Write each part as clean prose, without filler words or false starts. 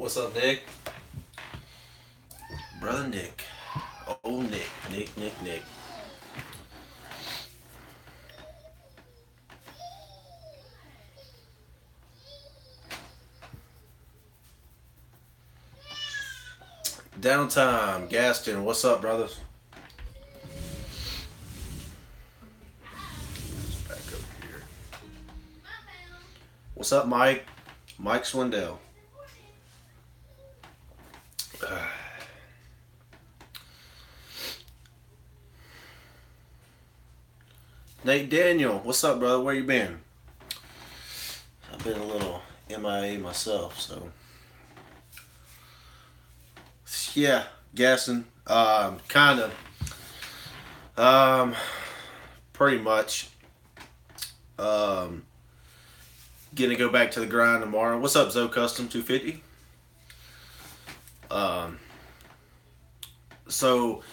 What's up, Nick? Brother Nick. Oh, Nick. Downtime. Gaston, what's up, brothers? Back over here. What's up, Mike? Mike Swindell. Nate Daniel, what's up, brother? Where you been? I've been a little MIA myself, so yeah, Gaston. Kind of. Um, Pretty much. Um, Gonna go back to the grind tomorrow. What's up, Zoe Custom 250? Um, so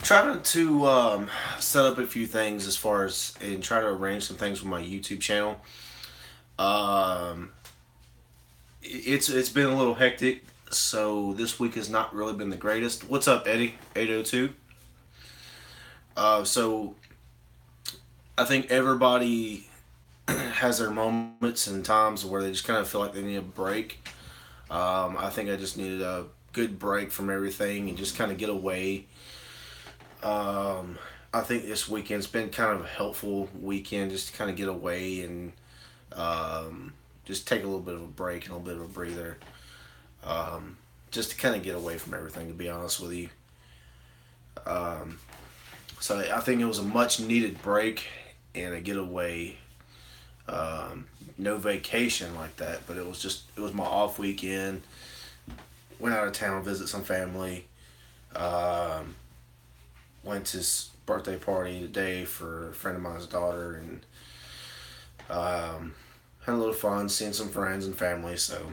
trying to set up a few things as far as and try to arrange some things with my YouTube channel. Um, it's been a little hectic, so this week has not really been the greatest. What's up, Eddie 802? So I think everybody has their moments and times where they just kind of feel like they need a break. I think I just needed a good break from everything and just kind of get away. I think this weekend's been kind of a helpful weekend just to kind of get away and just take a little bit of a break and a little bit of a breather. Just to kind of get away from everything, to be honest with you. So I think it was a much needed break and a getaway. No vacation like that, but it was my off weekend. Went out of town, visit some family. Went to his birthday party today for a friend of mine's daughter, and had a little fun seeing some friends and family. So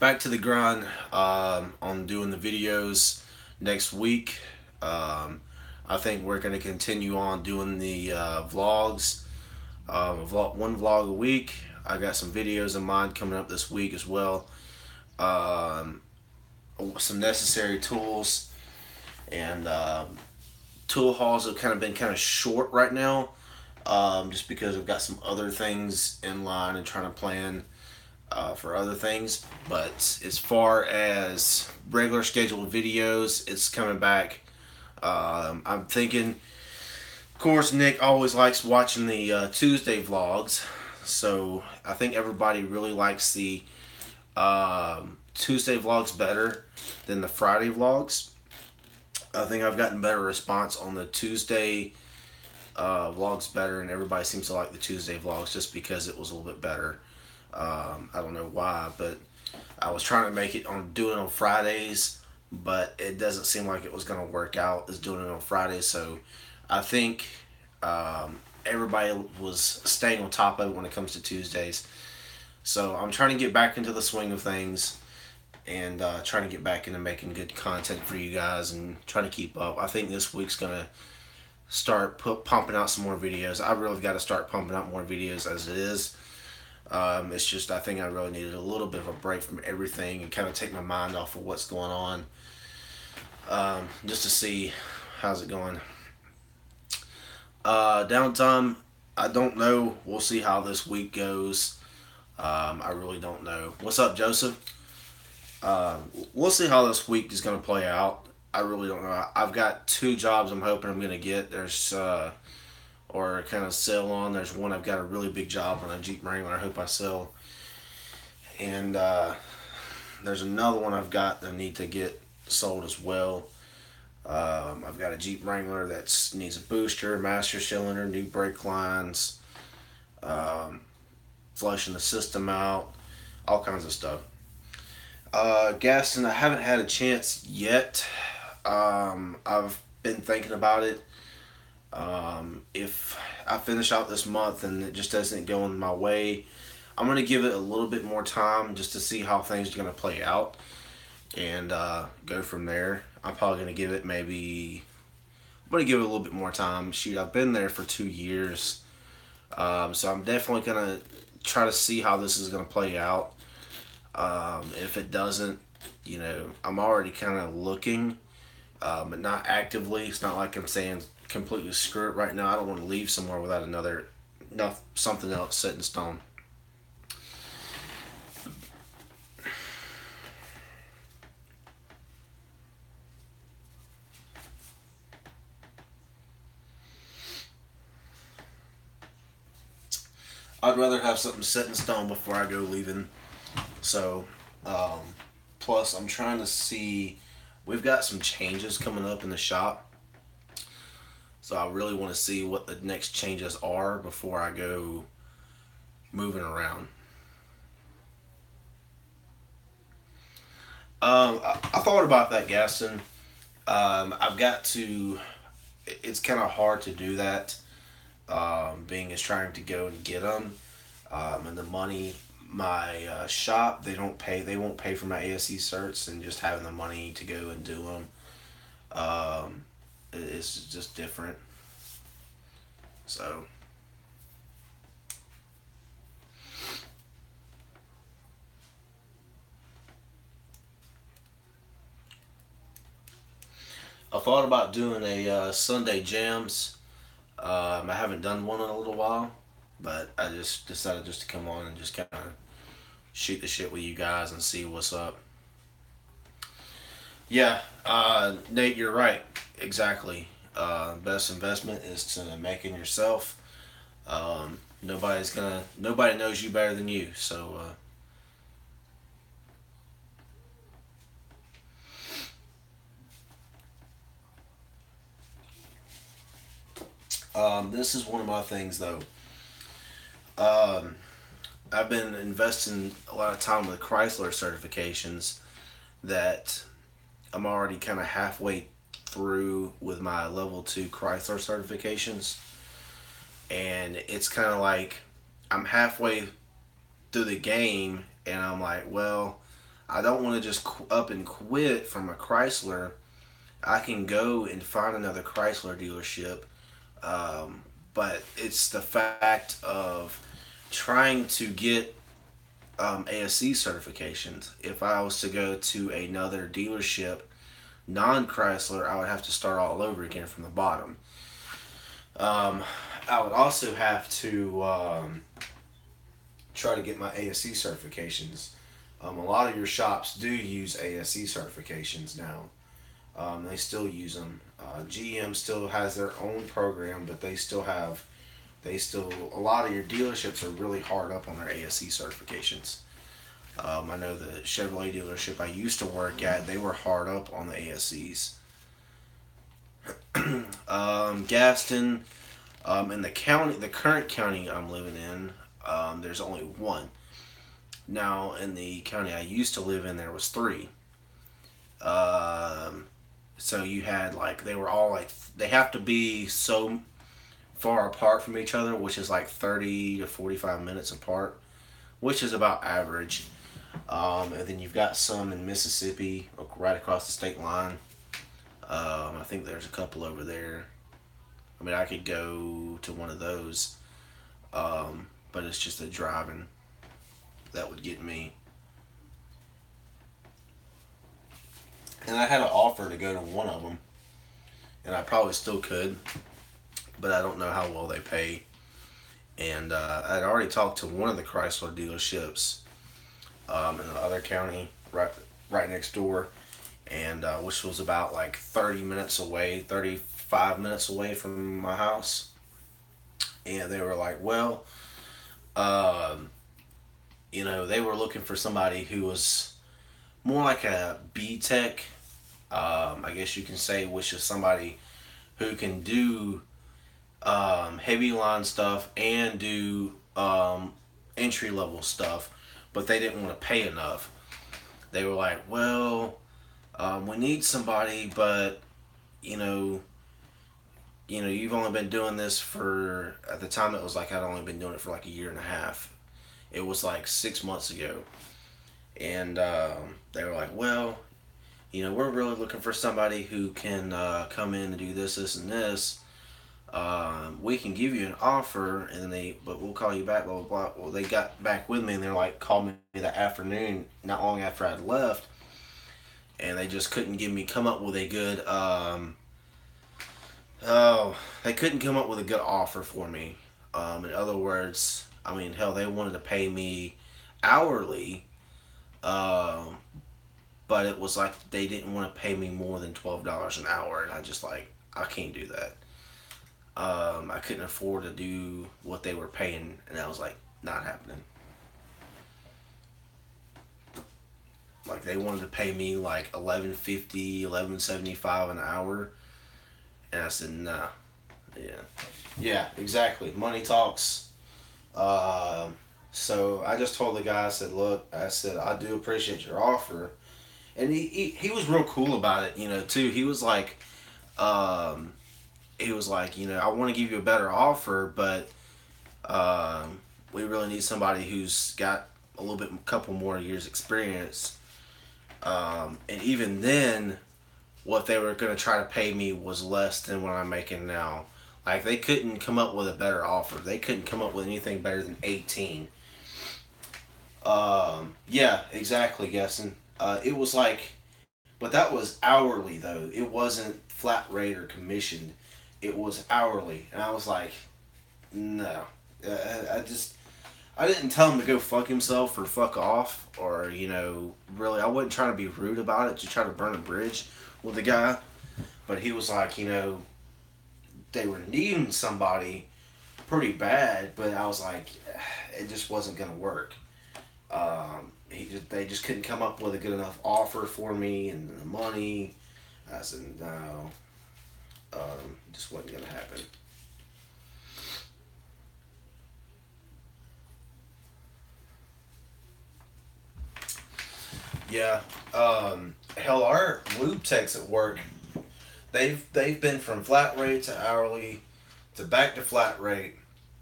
back to the grind on doing the videos next week. I think we're going to continue on doing the vlogs. One vlog a week. I got some videos in mind coming up this week as well. Some necessary tools and tool hauls have kind of been kind of short right now, just because I've got some other things in line and trying to plan for other things. But as far as regular scheduled videos, it's coming back. I'm thinking, of course, Nick always likes watching the Tuesday vlogs, so I think everybody really likes the Tuesday vlogs better than the Friday vlogs. I think I've gotten better response on the Tuesday vlogs better, and everybody seems to like the Tuesday vlogs just because it was a little bit better. I don't know why, but I was trying to make it on doing it on Fridays, but it doesn't seem like it was going to work out as doing it on Fridays. So I think everybody was staying on top of it when it comes to Tuesdays. So I'm trying to get back into the swing of things and trying to get back into making good content for you guys and trying to keep up. I think this week's going to start pumping out some more videos. I really got to start pumping out more videos as it is. It's just I think I really needed a little bit of a break from everything and kind of take my mind off of what's going on, just to see how's it going. Downtime, I don't know. We'll see how this week goes. I really don't know. What's up, Joseph? We'll see how this week is going to play out. I really don't know. I've got 2 jobs I'm hoping I'm going to get. There's or kind of sell on. There's one I've got a really big job on a Jeep Wrangler. I hope I sell. And there's another one I've got that I need to get sold as well. I've got a Jeep Wrangler that needs a booster, master cylinder, new brake lines, flushing the system out, all kinds of stuff. Gaston, I haven't had a chance yet. I've been thinking about it. If I finish out this month and it just doesn't go in my way, I'm going to give it a little bit more time just to see how things are going to play out and go from there. I'm probably going to give it I'm going to give it a little bit more time. Shoot, I've been there for 2 years. So I'm definitely going to try to see how this is going to play out. If it doesn't, I'm already kind of looking, but not actively. It's not like I'm saying completely screw it right now. I don't want to leave somewhere without something else set in stone. I'd rather have something set in stone before I go leaving. So, um, plus, I'm trying to see. We've got some changes coming up in the shop, so I really want to see what the next changes are before I go moving around. I thought about that, Gaston. I've got to. It's kind of hard to do that, being as trying to go and get them, and the money. My shop, they don't pay. They won't pay for my ASE certs, and just having the money to go and do them, it's just different. So, I thought about doing a Sunday jams. I haven't done one in a little while, but I just decided just to come on and just kind of shoot the shit with you guys and see what's up. Yeah, Nate, you're right. Exactly. Best investment is to making yourself. Nobody knows you better than you. So, this is one of my things though. Um, I've been investing a lot of time with Chrysler certifications that I'm already kind of halfway through with my level two Chrysler certifications. And it's kind of like I'm halfway through the game and I'm like, well, I don't want to just up and quit from a Chrysler. I can go and find another Chrysler dealership. Um, but it's the fact of trying to get ASC certifications. If I was to go to another dealership, non Chrysler, I would have to start all over again from the bottom. Um, I would also have to try to get my ASC certifications. A lot of your shops do use ASC certifications now. They still use them. GM still has their own program, but a lot of your dealerships are really hard up on their ASC certifications. I know the Chevrolet dealership I used to work at, they were hard up on the ASCs. Gaston, in the current county I'm living in, there's only one. Now, in the county I used to live in, there was three. Um, so you had like they were all like they have to be so far apart from each other, which is like 30 to 45 minutes apart, which is about average. And then you've got some in Mississippi, right across the state line. I think there's a couple over there. I mean, I could go to one of those, but it's just the driving that would get me. And I had an offer to go to one of them, and I probably still could, but I don't know how well they pay. And I'd already talked to one of the Chrysler dealerships in the other county, right next door, and which was about like 30 minutes away, 35 minutes away from my house. And they were like, well, um, they were looking for somebody who was more like a B tech, I guess you can say, which is somebody who can do heavy line stuff and do entry level stuff, but they didn't want to pay enough. They were like, well, we need somebody, but you know, you've only been doing this for at the time it was like I'd only been doing it for like a year and a half. It was like 6 months ago, and they were like, well, we're really looking for somebody who can come in and do this, this, and this. We can give you an offer, and but we'll call you back, blah, blah, blah. Well, they got back with me, and they're like, called me that afternoon, not long after I'd left, and they just couldn't come up with a good, oh, they couldn't come up with a good offer for me. In other words, I mean, hell, they wanted to pay me hourly, um, but it was like they didn't want to pay me more than $12 an hour, and I just like, I can't do that. I couldn't afford to do what they were paying, and I was like, not happening. Like they wanted to pay me like 11.50, 11.75 an hour, and I said, nah. Yeah, yeah, exactly. Money talks. So I just told the guy, I said, look, I said, I do appreciate your offer, and he was real cool about it, too. Um, he was like, I want to give you a better offer, but we really need somebody who's got a little bit, a couple more years experience. And even then, what they were going to try to pay me was less than what I'm making now. Like they couldn't come up with a better offer. They couldn't come up with anything better than 18. Yeah, exactly, Gesson. It was like, but that was hourly though. It wasn't flat rate or commissioned. It was hourly, and I was like, no. I didn't tell him to go fuck himself or fuck off or really I wasn't trying to be rude about it to try to burn a bridge with the guy, but he was like they were needing somebody pretty bad, but I was like it just wasn't gonna work. They just couldn't come up with a good enough offer for me and the money. I said no, it just wasn't gonna happen. Yeah. Hell, our lube techs at work, they've been from flat rate to hourly to back to flat rate.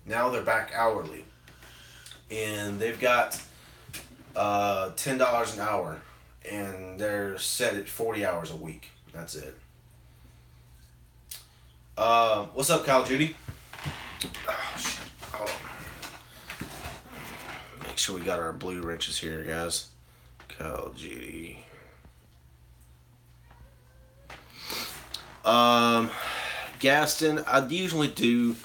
Now they're back hourly, and they've got $10 an hour, and they're set at 40 hours a week. That's it. What's up, Call of Duty? Oh, shit. Oh. Make sure we got our blue wrenches here, guys. Call of Duty. Um, Gaston, I usually do.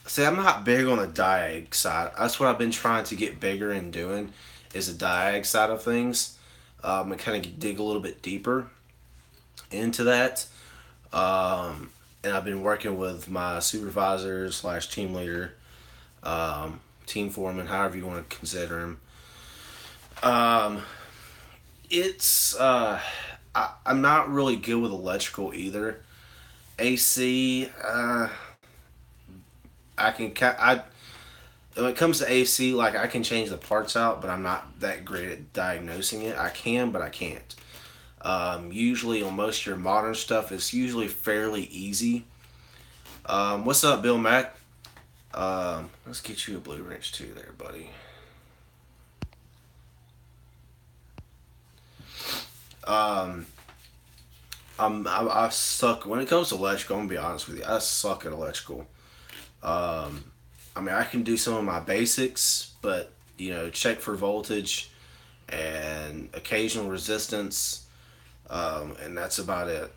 See, I'm not big on the diag side. That's what I've been trying to get bigger in doing, is the diag side of things. And kind of dig a little bit deeper into that. And I've been working with my supervisor slash team leader, team foreman, however you want to consider him. It's I'm not really good with electrical either. AC, I when it comes to AC, like I can change the parts out, but I'm not that great at diagnosing it. I can, but I can't. Usually on most of your modern stuff, it's usually fairly easy. What's up, Bill Mack? Let's get you a blue wrench too, there, buddy. Um, I suck when it comes to electrical. I'm gonna be honest with you. I suck at electrical. Um, I mean, I can do some of my basics, but check for voltage and occasional resistance, and that's about it.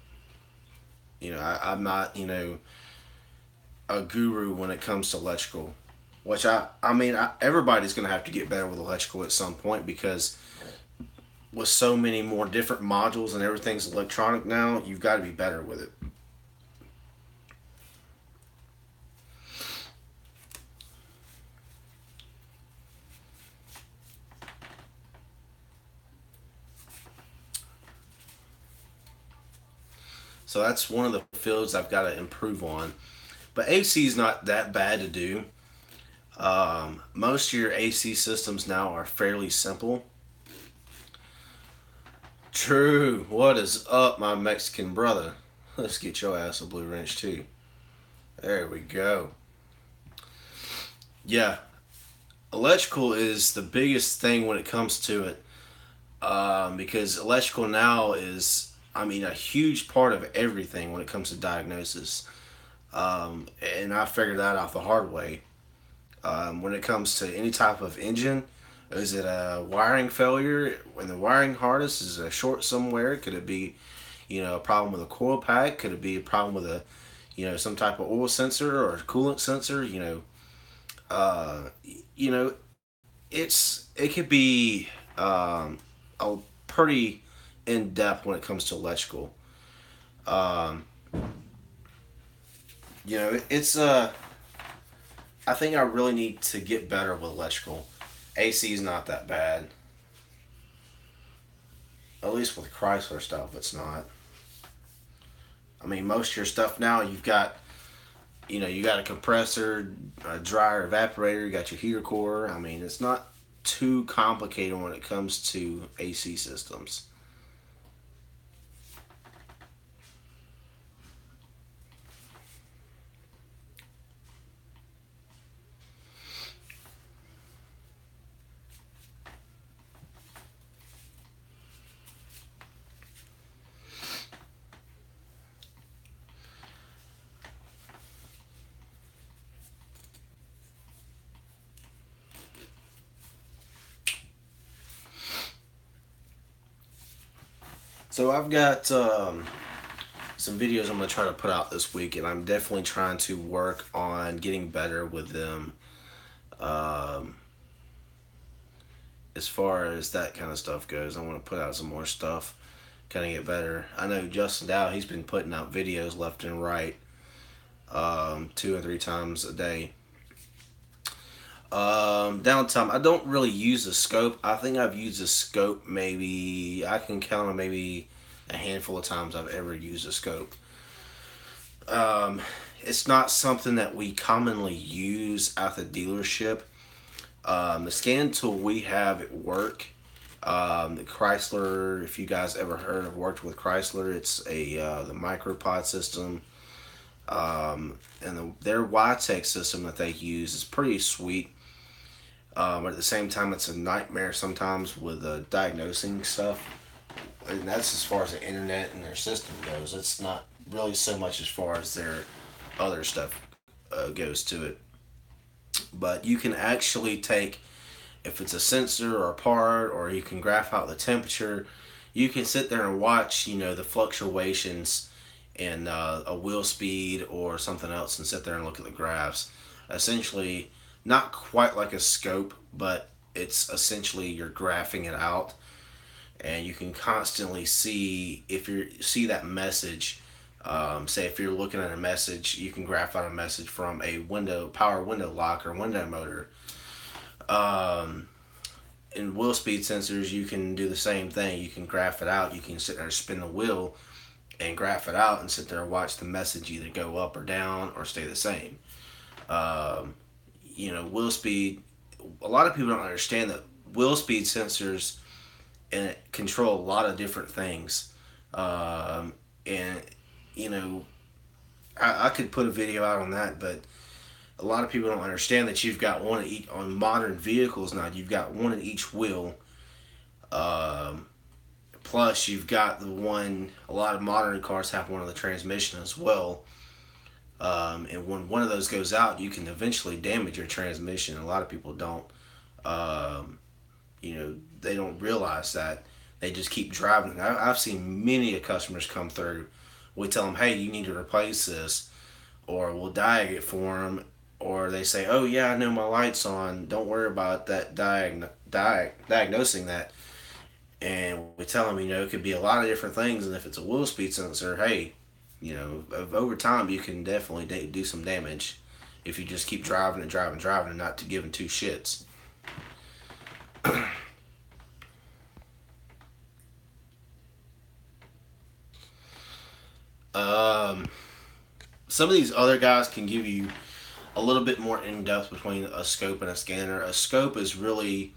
I'm not a guru when it comes to electrical, which I mean, everybody's gonna have to get better with electrical at some point because with so many more different modules and everything's electronic now, you've got to be better with it. So that's one of the fields I've got to improve on. But AC is not that bad to do. Most of your AC systems now are fairly simple. True. What is up, my Mexican brother? Let's get your ass a blue wrench too. There we go. Yeah, electrical is the biggest thing when it comes to it, because electrical now is, I mean, a huge part of everything when it comes to diagnosis. And I figured that out the hard way. When it comes to any type of engine, is it a wiring failure when the wiring harness is a short somewhere? Could it be, a problem with a coil pack? Could it be a problem with a, some type of oil sensor or coolant sensor? Uh, you know, it could be a pretty in depth when it comes to electrical. Um, it's I think I really need to get better with electrical. AC is not that bad. At least with Chrysler stuff, it's not. I mean, most of your stuff now, you got a compressor, a dryer, evaporator, you got your heater core. I mean, it's not too complicated when it comes to AC systems. So I've got some videos I'm going to try to put out this week, and I'm definitely trying to work on getting better with them. Um, as far as that kind of stuff goes, I want to put out some more stuff, kind of get better. I know Justin Dow, he's been putting out videos left and right, 2 or 3 times a day. Downtime, I don't really use a scope. I think I've used a scope maybe, I can count on maybe a handful of times I've ever used a scope. Um, it's not something that we commonly use at the dealership. The scan tool we have at work, the Chrysler, if you guys ever heard of worked with Chrysler, it's the micropod system. And their YTech system that they use is pretty sweet. But at the same time, it's a nightmare sometimes with diagnosing stuff. And that's as far as the internet and their system goes. It's not really so much as far as their other stuff goes to it. But you can actually take, if it's a sensor or a part, or you can graph out the temperature, you can sit there and watch, the fluctuations in a wheel speed or something else and sit there and look at the graphs. Essentially, not quite like a scope, but it's essentially you're graphing it out, and you can constantly see if you see that message. Say if you're looking at a message, you can graph out a message from a power window lock or window motor. Um, in wheel speed sensors, you can do the same thing. You can graph it out. You can sit there and spin the wheel and graph it out and sit there and watch the message either go up or down or stay the same. Um, wheel speed, a lot of people don't understand that wheel speed sensors and control a lot of different things. And, you know, I could put a video out on that, but a lot of people don't understand that you've got one each, on modern vehicles now, you've got one in each wheel. Um, Plus, you've got the one, a lot of modern cars have one on the transmission as well. And when one of those goes out, you can eventually damage your transmission. A lot of people don't, um, they don't realize that. They just keep driving. I've seen many customers come through. We tell them, hey, you need to replace this, or we'll diag it for them, or they say, oh yeah, I know my light's on. Don't worry about that diagnosing that. And we tell them, it could be a lot of different things, and if it's a wheel speed sensor, hey, over time you can definitely do some damage if you just keep driving and driving and driving and not giving two shits. Um, some of these other guys can give you a little bit more in depth between a scope and a scanner. A scope is really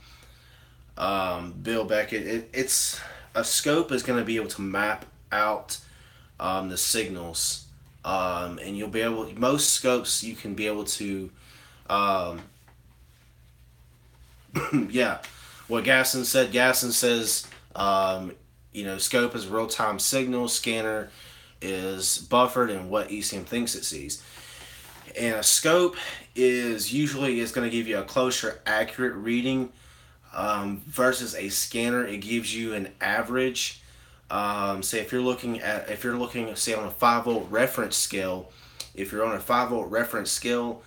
Bill Beckett. It's a scope is going to be able to map out the signals, and you'll be able. Most scopes you can be able to, um, yeah. What Gasson said. Gasson says, scope is real time signal. Scanner is buffered and what ECM thinks it sees. And a scope is usually is going to give you a closer, accurate reading versus a scanner. It gives you an average. Say if you're looking say on a 5 volt reference scale, if you're on a 5 volt reference scale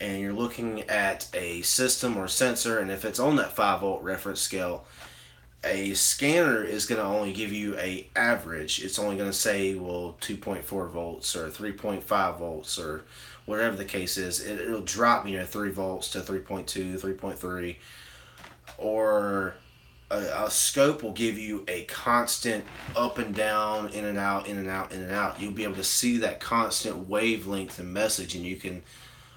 and you're looking at a system or sensor, and if it's on that 5 volt reference scale, a scanner is going to only give you a average. It's only going to say, well, 2.4 volts or 3.5 volts or whatever the case is. It'll drop, 3 volts to 3.2, 3.3. Or a scope will give you a constant up and down, in and out, in and out, in and out. You'll be able to see that constant wavelength and message, and you can,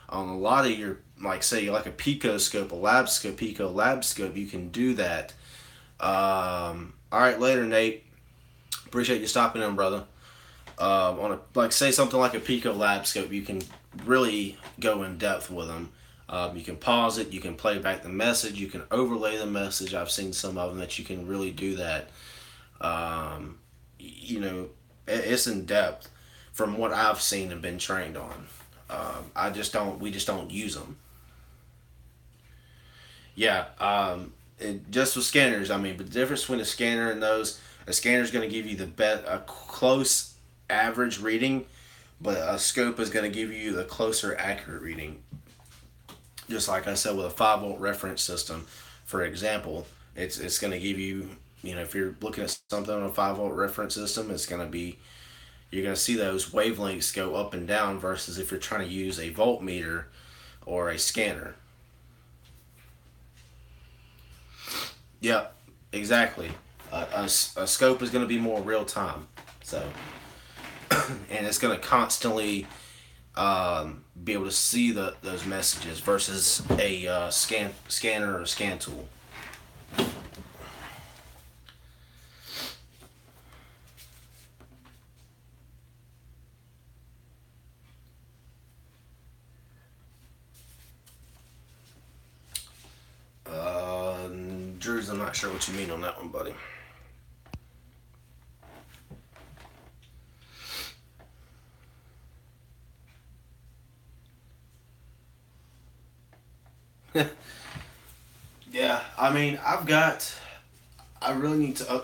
on a lot of your, like say, like a pico scope, a lab scope, pico lab scope, you can do that. All right, later, Nate. Appreciate you stopping in, brother. On a like say something like a Pico Lab scope, you can really go in depth with them. You can pause it, you can play back the message, you can overlay the message. I've seen some of them that you can really do that. Um, it's in depth from what I've seen and been trained on. I just don't. We just don't use them. Yeah. Just with scanners, I mean, but the difference between a scanner and those, a scanner is going to give you a close average reading, but a scope is going to give you the closer accurate reading. Just like I said with a 5 volt reference system, for example, it's going to give you, if you're looking at something on a 5 volt reference system, it's going to be, you're going to see those wavelengths go up and down versus if you're trying to use a voltmeter or a scanner. Yep, exactly. A scope is going to be more real time, so and it's going to constantly be able to see those messages versus a scanner or a scan tool. Uh, Drews, I'm not sure what you mean on that one, buddy. Yeah, I mean, I really need to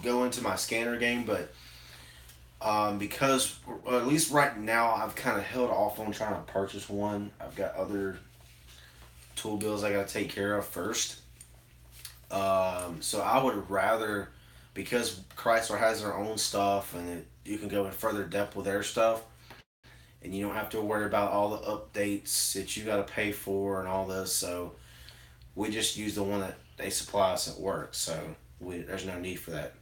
go into my scanner game, but because well, at least right now I've kind of held off on trying to purchase one. I've got other tool bills I got to take care of first. So I would rather, because Chrysler has their own stuff and you can go in further depth with their stuff, and you don't have to worry about all the updates that you got to pay for and all this. So we just use the one that they supply us at work. So there's no need for that.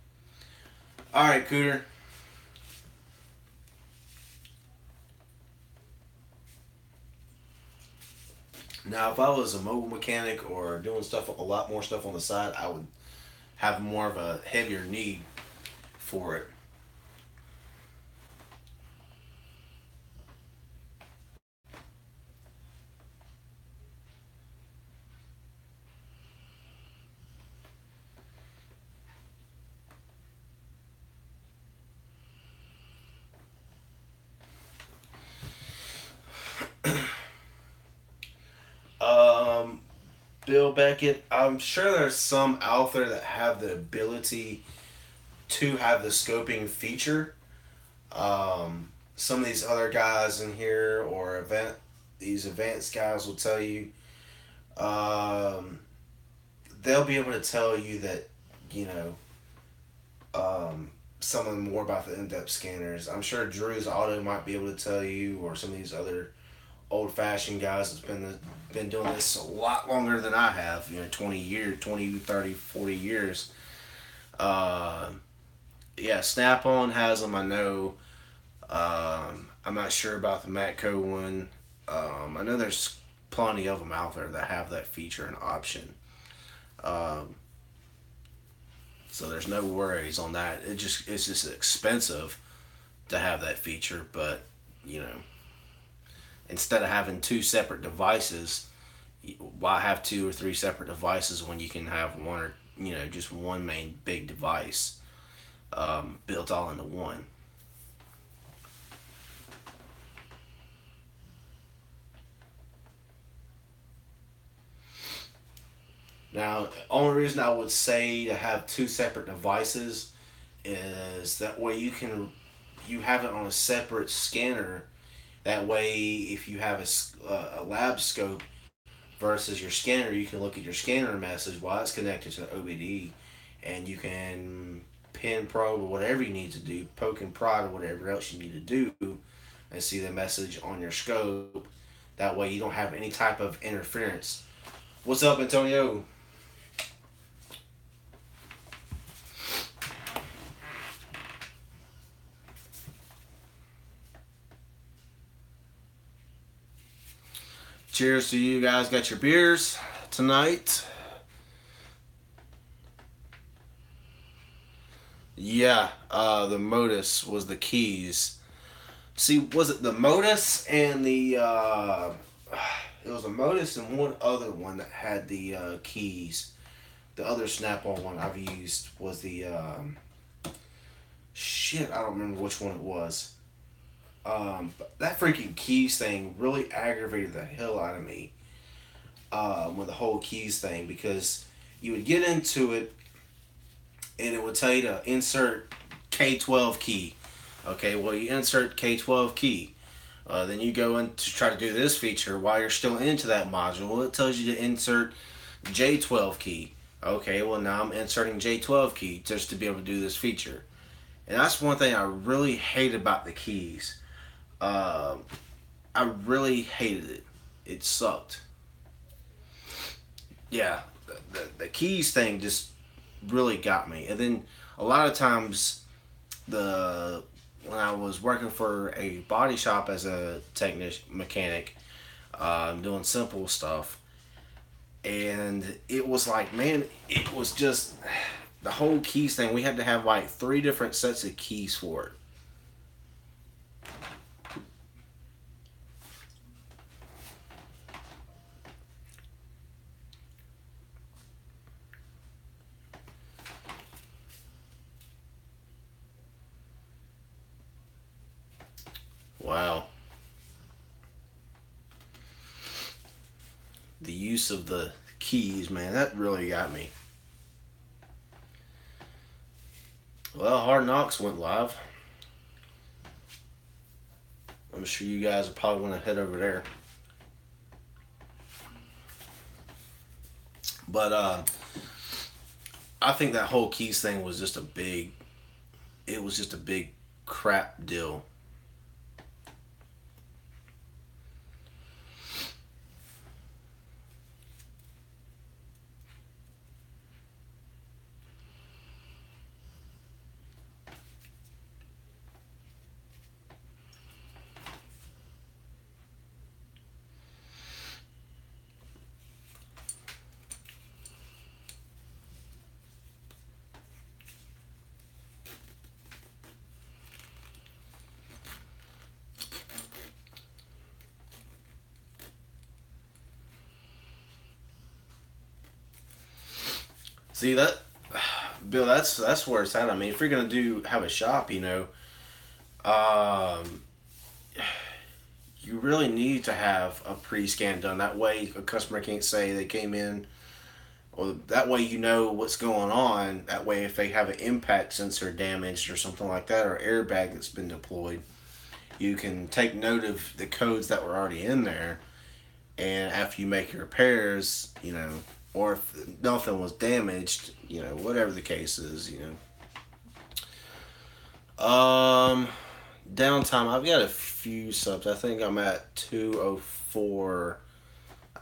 All right, Cooter. Now, if I was a mobile mechanic or doing stuff, a lot more stuff on the side, I would have more of a heavier need for it. Um, Bill Beckett, I'm sure there's some out there that have the ability to have the scoping feature. Some of these other guys in here or these advanced guys will tell you, um, they'll be able to tell you that, you know, some of them more about the in-depth scanners. I'm sure Drew's Auto might be able to tell you, or some of these other old-fashioned guys that's been doing this a lot longer than I have. 20 years, 20, 30, 40 years. Uh, yeah, Snap-on has them. I know. I'm not sure about the Matco one. I know there's plenty of them out there that have that feature and option. Um, so there's no worries on that. It's just expensive to have that feature, but you know, instead of having two separate devices, why have two or three separate devices when you can have one or just one main big device built all into one? Now, only reason I would say to have two separate devices is that way you have it on a separate scanner. That way, if you have a lab scope versus your scanner, you can look at your scanner message while it's connected to the OBD, and you can pin probe or whatever you need to do, poke and prod or whatever else you need to do, and see the message on your scope. That way, you don't have any type of interference. What's up, Antonio? Cheers to you guys. Got your beers tonight? Yeah, the Modus was the keys. See, was it the Modus and the it was a Modus and one other one that had the keys. The other Snap-on one I've used was the shit. I don't remember which one it was. But that freaking keys thing really aggravated the hell out of me with the whole keys thing because you would get into it and it would tell you to insert K12 key. Okay, well, you insert K12 key. Then you go in to try to do this feature while you're still into that module. It tells you to insert J12 key. Okay, well, now I'm inserting J12 key just to be able to do this feature. And that's one thing I really hate about the keys. Uh, I really hated it. It sucked. Yeah, the keys thing just really got me. And then a lot of times the when I was working for a body shop as a technician mechanic, doing simple stuff, and it was like, man, it was just the whole keys thing. We had to have like three different sets of keys for it. Wow, the use of the keys, man, that really got me. Well, Hard Knocks went live. I'm sure you guys are probably want to head over there. But I think that whole keys thing was just a big. It was just a big crap deal. See that, Bill? That's where it's at. I mean, if you're gonna do have a shop, um, you really need to have a pre-scan done. That way, a customer can't say they came in, or that way you know what's going on. That way, if they have an impact sensor damaged or something like that, or airbag that's been deployed, you can take note of the codes that were already in there, and after you make your repairs, or if nothing was damaged, whatever the case is, Um, downtime. I've got a few subs. I think I'm at 204.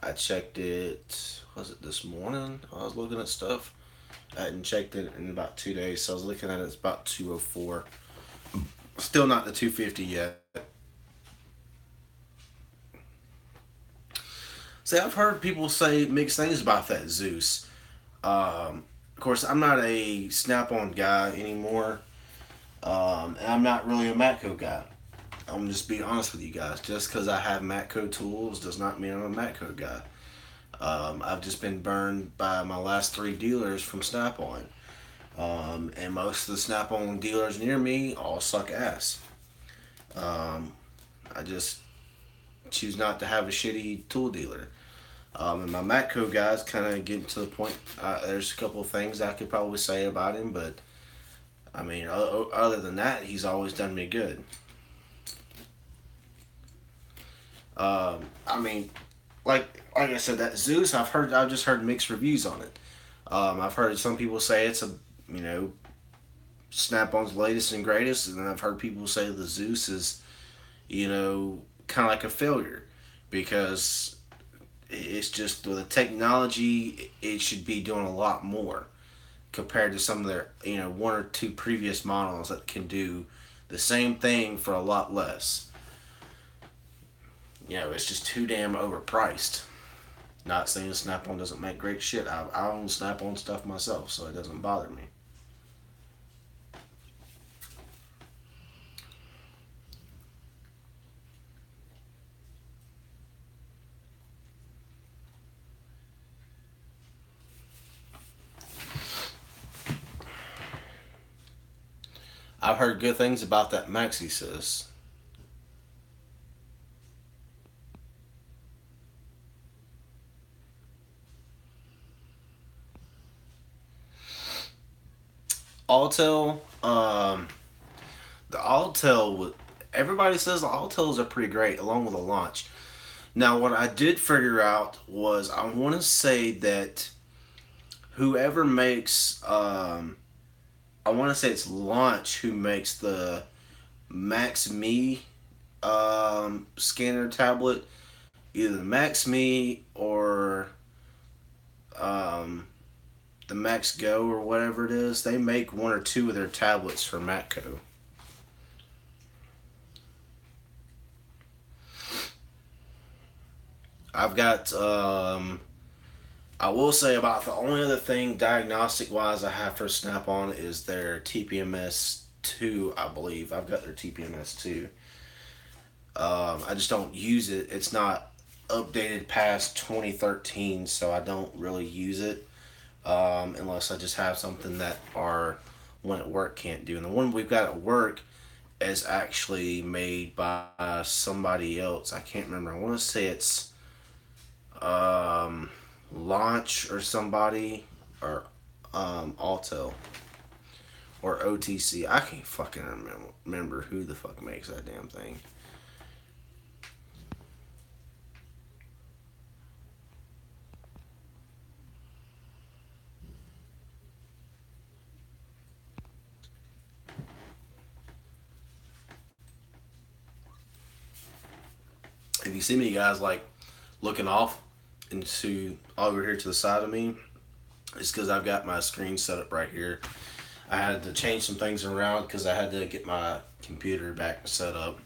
I checked it. Was it this morning? I was looking at stuff. I hadn't checked it in about 2 days, so I was looking at it. It's about 204. Still not the 250 yet. See, I've heard people say mixed things about that Zeus. Of course, I'm not a Snap-on guy anymore, and I'm not really a Matco guy. I'm just being honest with you guys. Just because I have Matco tools does not mean I'm a Matco guy. I've just been burned by my last three dealers from Snap-on, and most of the Snap-on dealers near me all suck ass. Um, I just choose not to have a shitty tool dealer. And my Matco guy's kind of getting to the point. There's a couple of things I could probably say about him, but I mean, other than that, he's always done me good. I mean, like I said, that Zeus, I've just heard mixed reviews on it. I've heard some people say it's a, you know, Snap-on's latest and greatest, and then I've heard people say the Zeus is, kind of like a failure because it's just with the technology, it should be doing a lot more compared to some of their, one or two previous models that can do the same thing for a lot less. It's just too damn overpriced. Not saying Snap-on doesn't make great shit. I own Snap-on stuff myself, so it doesn't bother me. I've heard good things about that Maxi sis. Altel, the Altel, everybody says the Altels are pretty great along with the launch. Now, what I did figure out was I want to say that whoever makes, I want to say it's Launch who makes the Max Me scanner tablet, either the Max Me or um, the Max Go or whatever it is. They make one or two of their tablets for Matco. I've got. I will say about the only other thing diagnostic wise I have for Snap on is their TPMS 2, I believe. I've got their TPMS 2. I just don't use it. It's not updated past 2013, so I don't really use it unless I just have something that our one at work can't do. And the one we've got at work is actually made by somebody else. I can't remember. I want to say it's um, Launch or somebody or Altel or OTC. I can't fucking remember who the fuck makes that damn thing. If you see me guys like looking off into over here to the side of me, it's because I've got my screen set up right here. I had to change some things around because I had to get my computer back set up.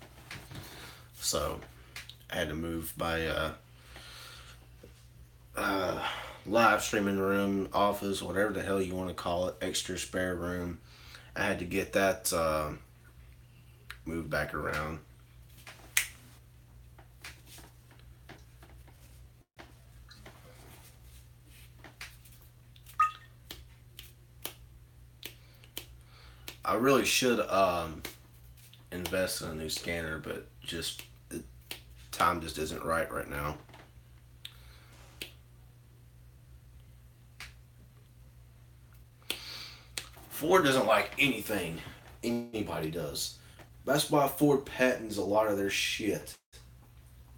So I had to move my uh, live streaming room, office, whatever the hell you want to call it, extra spare room. I had to get that moved back around. I really should invest in a new scanner, but just the time just isn't right now. Ford doesn't like anything anybody does. That's why Ford patents a lot of their shit.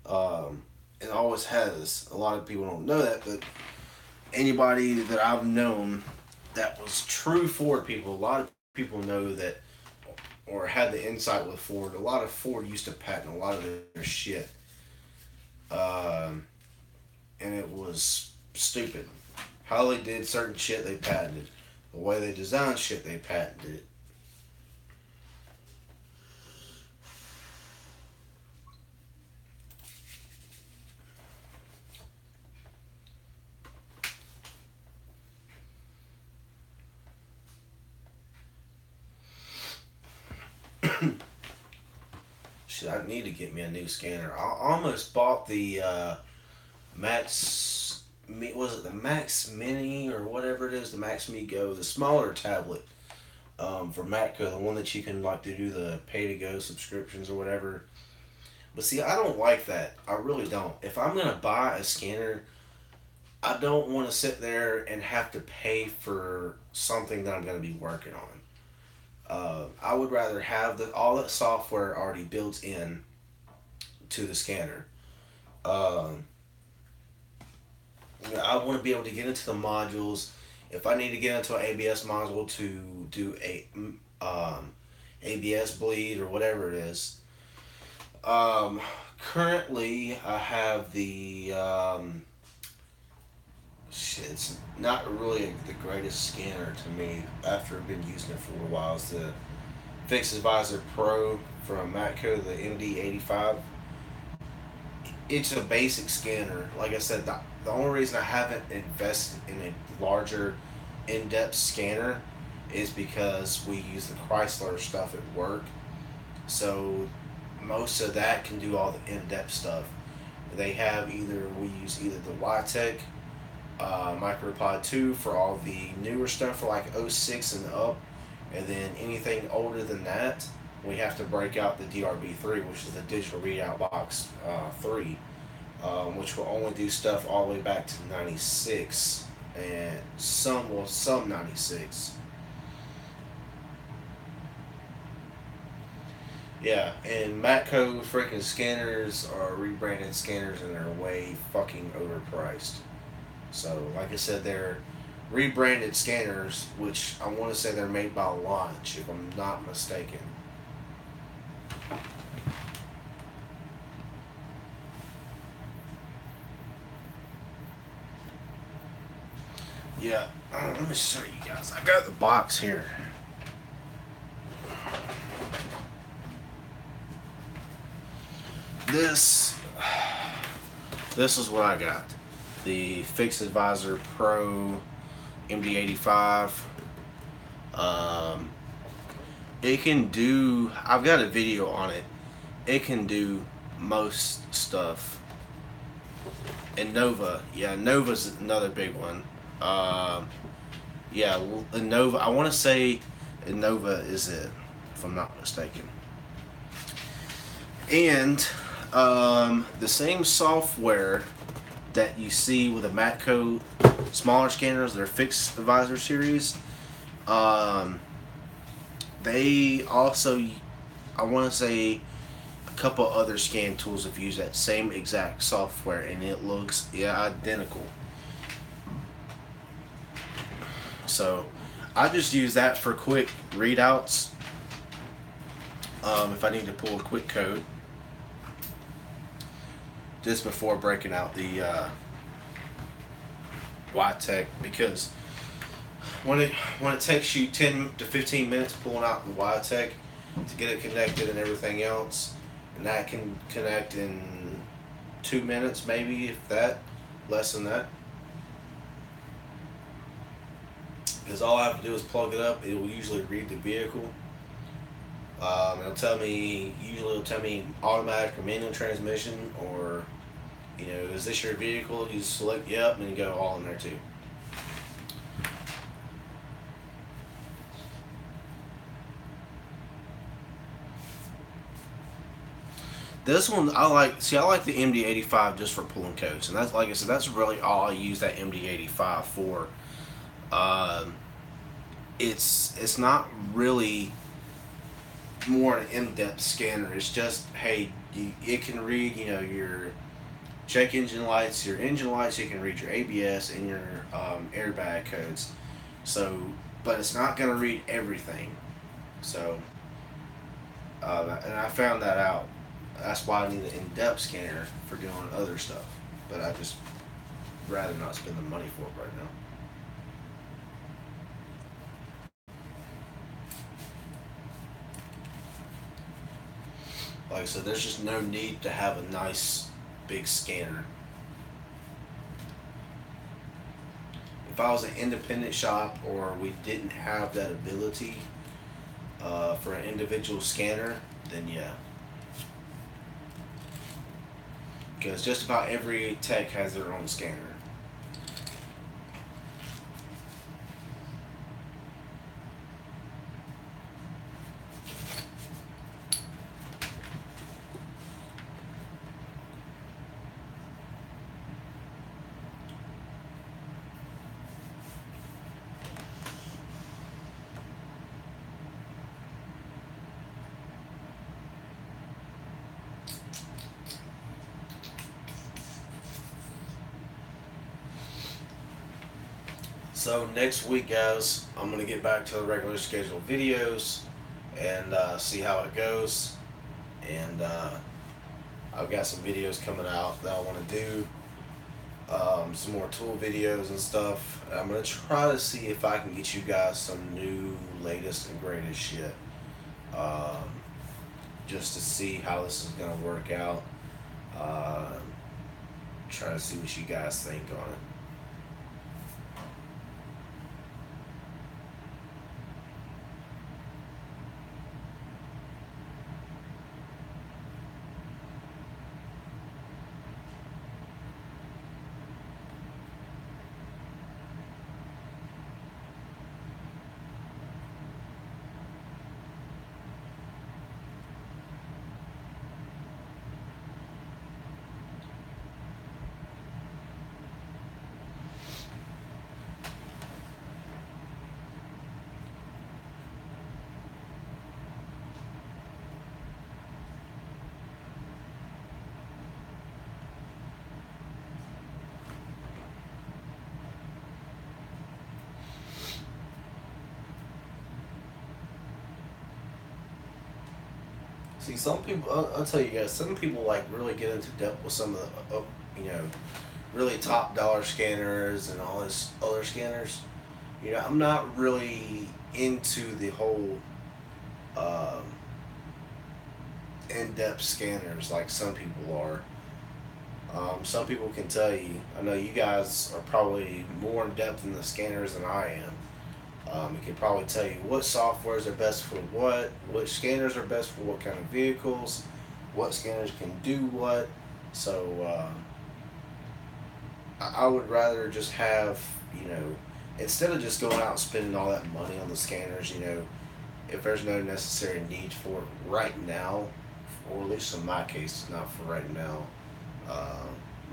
It always has. A lot of people don't know that, but anybody that I've known that was true Ford people, a lot of people know that or had the insight with Ford. A lot of Ford used to patent a lot of their shit, um, and it was stupid. How they did certain shit, they patented. The way they designed shit, they patented it. Shit, I need to get me a new scanner. I almost bought the Max. Was it the Max Mini or whatever it is? The Max Me Go, the smaller tablet for Matco, the one that you can like to do the pay to go subscriptions or whatever. But see, I don't like that. I really don't. If I'm gonna buy a scanner, I don't want to sit there and have to pay for something that I'm going to be working on. I would rather have all that software already built in to the scanner. Um, I want to be able to get into the modules. If I need to get into an ABS module to do ABS bleed or whatever it is. Um, Currently, I have the shit, it's not really the greatest scanner to me after I've been using it for a while. It's the Fix Advisor Pro from Matco, the MD85. It's a basic scanner. Like I said, the only reason I haven't invested in a larger, in depth scanner is because we use the Chrysler stuff at work. So most of that can do all the in depth stuff. We use either the YTech MicroPod 2 for all the newer stuff for like '06 and up, and then anything older than that, we have to break out the DRB3, which is the digital readout box 3, which will only do stuff all the way back to '96 and some '96. Yeah, and Matco freaking scanners are rebranded scanners and they're way fucking overpriced. So, like I said, they're rebranded scanners, which I want to say they're made by Launch, if I'm not mistaken. Yeah, let me show you guys. I got the box here. This, this is what I got. The Fix Advisor Pro MD85. Um, it can do. I've got a video on it. It can do most stuff. And Nova, yeah, Nova's another big one. Yeah, Nova. I want to say Nova is it, if I'm not mistaken. And the same software that you see with the Matco smaller scanners, their Fix Advisor series. They also, I want to say, a couple other scan tools have used that same exact software, and it looks identical. So I just use that for quick readouts. If I need to pull a quick code, just before breaking out the YTech, because when it takes you 10 to 15 minutes pulling out the YTech to get it connected and everything else, and that can connect in 2 minutes, maybe, if that, less than that. Because all I have to do is plug it up. It will usually read the vehicle. It'll tell me automatic or manual transmission, or, is this your vehicle? You select yep, and you go all in there too. This one I like. See, I like the MD85 just for pulling codes, and that's, like I said, that's really all I use that MD85 for. Um, it's not really more an in-depth scanner. It's just, hey, it can read, your check engine lights, your engine lights. You can read your ABS and your airbag codes. So, but it's not going to read everything. So, and I found that out. That's why I need an in-depth scanner for doing other stuff. But I just rather not spend the money for it right now. Like I said, there's just no need to have a nice big scanner. If I was an independent shop or we didn't have that ability for an individual scanner, then yeah. Because just about every tech has their own scanner. So next week, guys, I'm gonna get back to the regular scheduled videos and see how it goes. And I've got some videos coming out that I want to do. Some more tool videos and stuff. I'm gonna try to see if I can get you guys some new, latest and greatest shit. Um, just to see how this is gonna work out. Uh, Try to see what you guys think on it. See, some people, I'll tell you guys, some people like really get into depth with some of the, you know, really top dollar scanners and all this other scanners. You know, I'm not really into the whole um, in-depth scanners like some people are. Some people can tell you. I know you guys are probably more in depth in the scanners than I am. It can probably tell you what softwares are best for what, which scanners are best for what kind of vehicles, what scanners can do what. So I would rather just have, you know, instead of just going out and spending all that money on the scanners, you know, if there's no necessary need for it right now, or at least in my case, not for right now. Uh,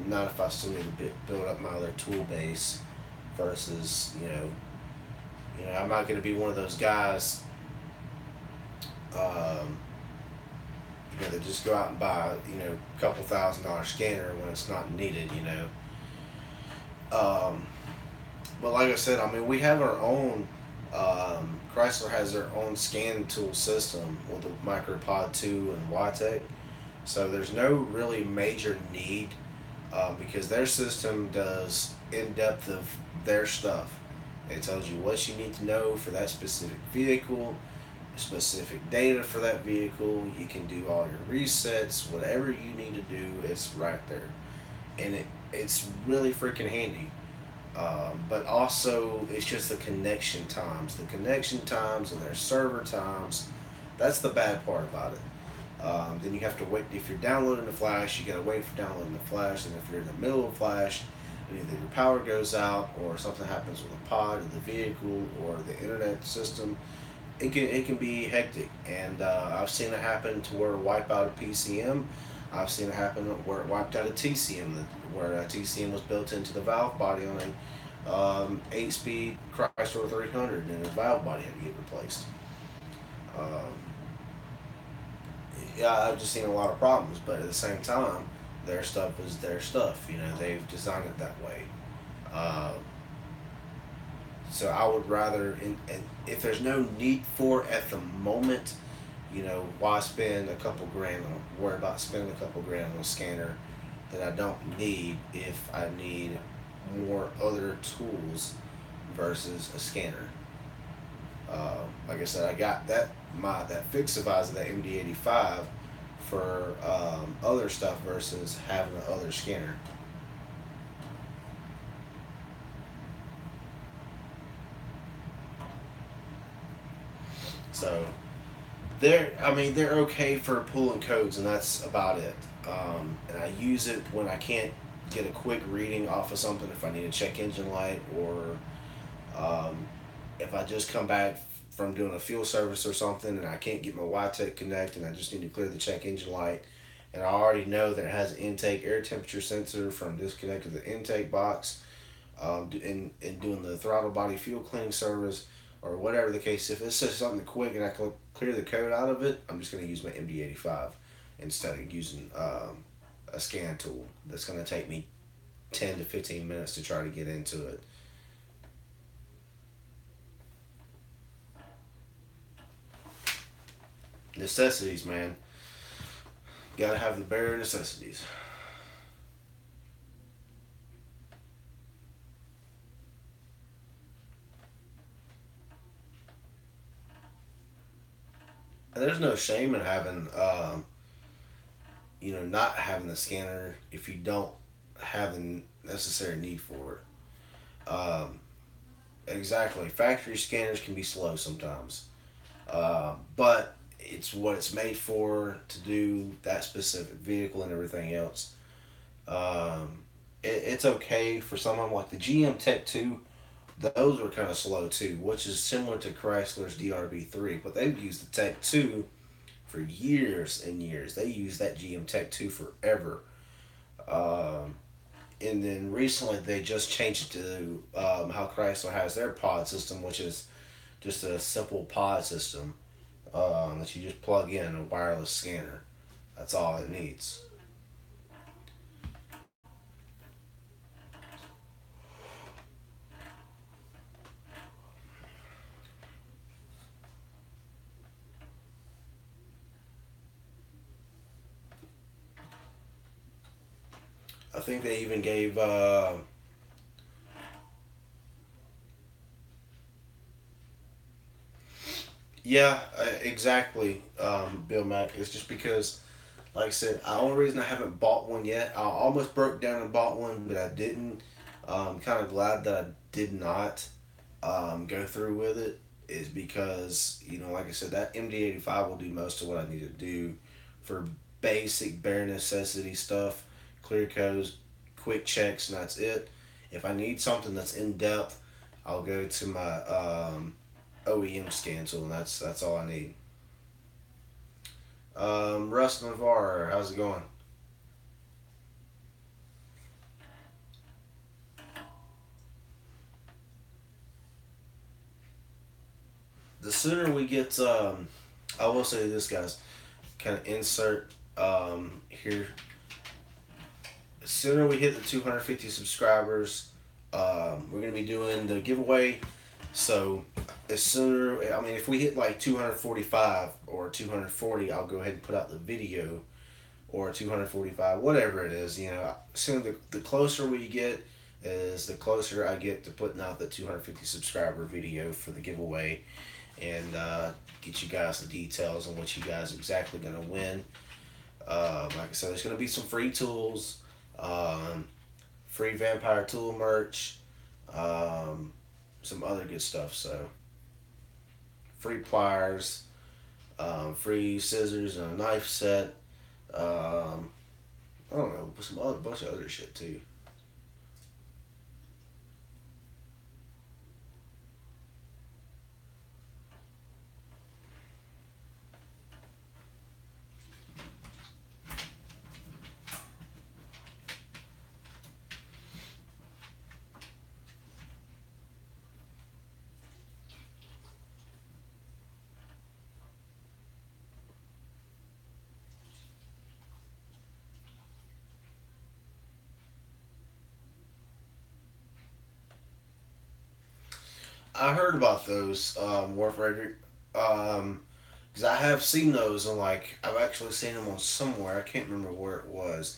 Not if I still need to build up my other tool base versus, I'm not going to be one of those guys, um, that just go out and buy, a couple $1,000 scanner when it's not needed, Um, but like I said, I mean, we have our own, Chrysler has their own scanning tool system with the MicroPod 2 and YTech. So there's no really major need because their system does in depth of their stuff. It tells you what you need to know for that specific vehicle, specific data for that vehicle. You can do all your resets, whatever you need to do, it's right there. And it's really freaking handy. But also, it's just the connection times. The connection times and their server times, that's the bad part about it. Then you have to wait. If you're downloading the flash, you gotta wait for downloading the flash. And if you're in the middle of flash, and either your power goes out or something happens with the pod of the vehicle or the internet system, it can be hectic. And I've seen it happen to where it wiped out a PCM. I've seen it happen where it wiped out a TCM, where a TCM was built into the valve body on a 8-speed Chrysler 300, and the valve body had to get replaced. Um, yeah, I've just seen a lot of problems, but at the same time, their stuff is their stuff. You know, they've designed it that way. Uh, so I would rather, and if there's no need for it at the moment, why spend a couple grand on, worry about spending a couple grand on a scanner that I don't need if I need more other tools versus a scanner. Like I said, I got that Fixavisor, that MD85 for other stuff versus having the other scanner. So they're okay for pulling codes, and that's about it. And I use it when I can't get a quick reading off of something, if I need a check engine light, or um, if I just come back from doing a fuel service or something and I can't get my YTEC connect and I just need to clear the check engine light, and I already know that it has an intake air temperature sensor from disconnecting the intake box, and doing the throttle body fuel cleaning service or whatever the case. If it's just something quick and I can clear the code out of it, I'm just going to use my MD85 instead of using a scan tool that's going to take me 10 to 15 minutes to try to get into it. Necessities, man. Gotta have the bare necessities. And there's no shame in having, not having the scanner if you don't have the necessary need for it. Exactly. Factory scanners can be slow sometimes, but it's what it's made for to do that specific vehicle and everything else. Um, it's okay for someone like the GM Tech 2. Those were kind of slow too, which is similar to Chrysler's DRB3, but they've used the Tech 2 for years and years. They used that GM Tech 2 forever. Um, and then recently they just changed it to how Chrysler has their pod system, which is just a simple pod system that you just plug in a wireless scanner. That's all it needs. I think they even gave, yeah, exactly, Bill Mack. It's just because, like I said, the only reason I haven't bought one yet, I almost broke down and bought one, but I didn't. Kind of glad that I did not go through with it, is because, like I said, that MD85 will do most of what I need to do for basic bare necessity stuff, clear codes, quick checks, and that's it. If I need something that's in depth, I'll go to my OEM scan tool, and that's all I need. Russ Navarre, how's it going? The sooner we get, I will say this, guys, kind of insert here. The sooner we hit the 250 subscribers, we're gonna be doing the giveaway. So, as sooner, I mean, if we hit like 245 or 240, I'll go ahead and put out the video, or 245, whatever it is. Soon the closer we get, is the closer I get to putting out the 250 subscriber video for the giveaway, and get you guys the details on what you guys exactly gonna win. Like I said, there's gonna be some free tools, um, free Vampire Tool merch, um, some other good stuff. So free pliers, free scissors and a knife set. Um, I don't know, some other bunch of other shit too. I heard about those, War Frederick. Because I have seen those, and like I've actually seen them on somewhere. I can't remember where it was.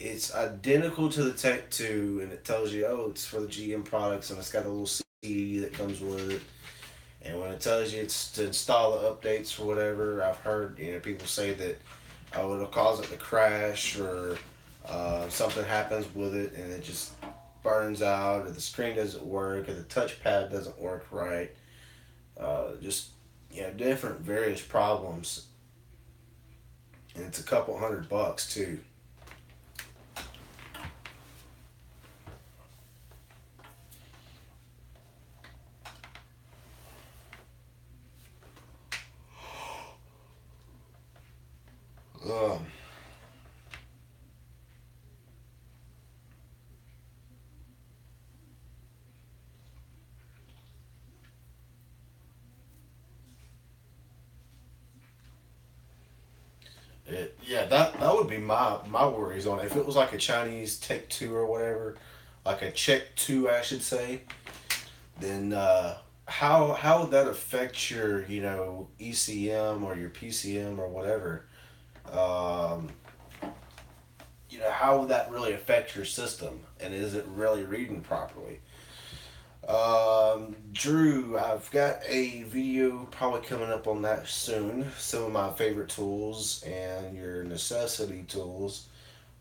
It's identical to the Tech 2, and it tells you, oh, it's for the GM products, and it's got a little CD that comes with it. And when it tells you it's to install the updates for whatever, I've heard people say that, oh, it'll cause it to crash, or something happens with it and it just burns out, or the screen doesn't work, or the touchpad doesn't work right. Just different various problems, and it's a couple $100 too. Um, yeah, that would be my worries on it. If it was like a Chinese Tech 2 or whatever, like a Check 2, I should say, then how would that affect your ECM or your PCM or whatever? Um, how would that really affect your system, and is it really reading properly? Drew, I've got a video probably coming up on that soon. Some of my favorite tools and your necessity tools.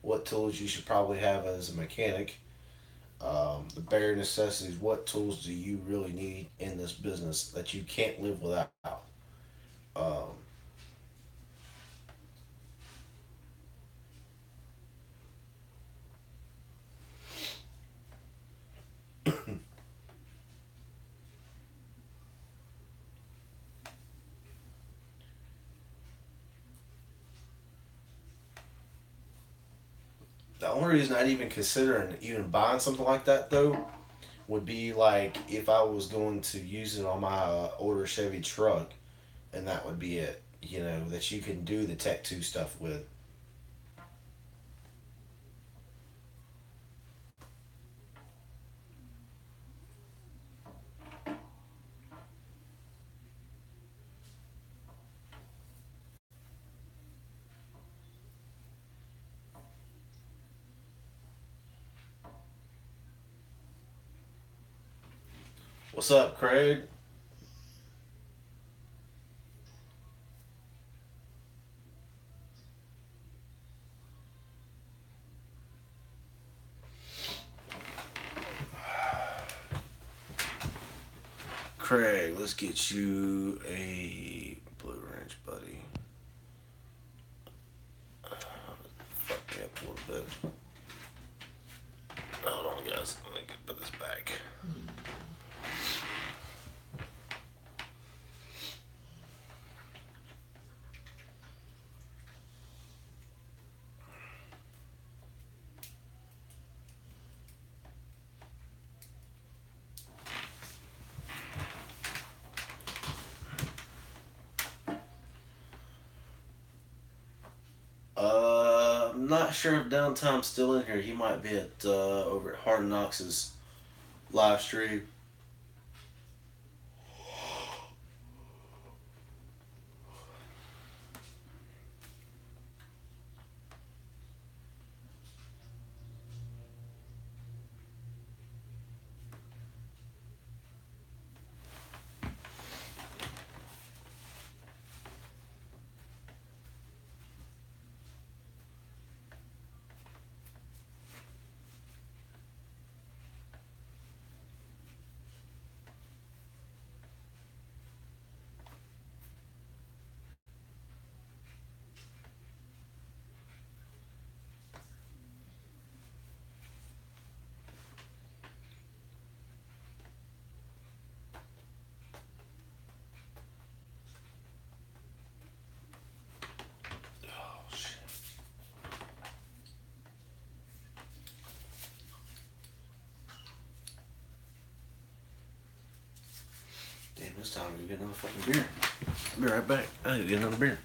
What tools you should probably have as a mechanic. The bare necessities. What tools do you really need in this business that you can't live without? Um, the only reason I'd even consider even buying something like that though would be like if I was going to use it on my older Chevy truck, and that would be it. That you can do the Tech 2 stuff with. What's up, Craig? Craig, let's get you a Blue Ranch, buddy. Fuck me up a little bit. Hold on, guys. Let me put this back. I'm not sure if Downtime's still in here. He might be at over at Hard Knox's live stream. Oh shit! Damn, this time we get another fucking beer. I'll be right back. I gotta get another beer.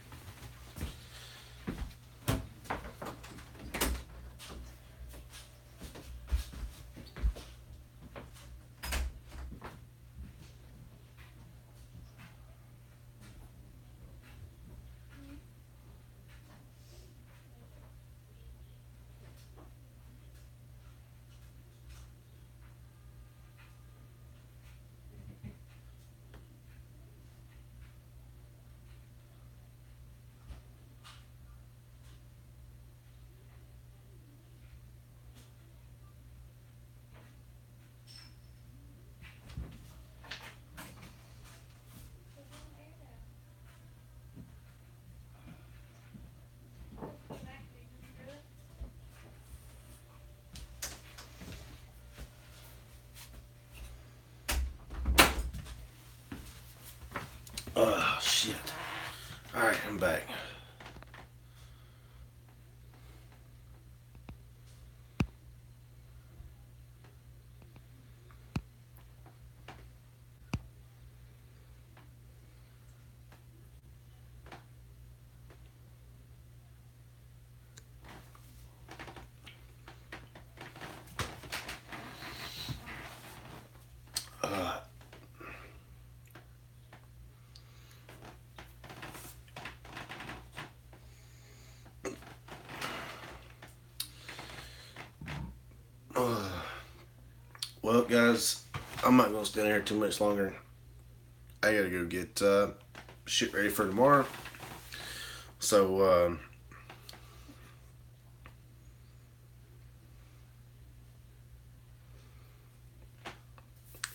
Oh shit! All right, I'm back. Uh, Well, guys, I'm not gonna stand here too much longer. I gotta go get shit ready for tomorrow. So,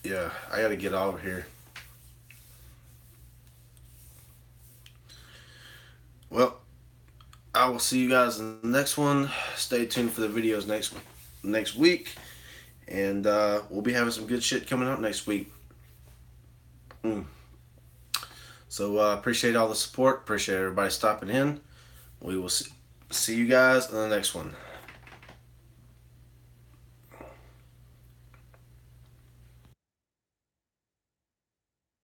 yeah, I gotta get out of here. Well, I will see you guys in the next one. Stay tuned for the videos next week, and we'll be having some good shit coming out next week. So appreciate all the support. Appreciate everybody stopping in. We will see you guys in the next one.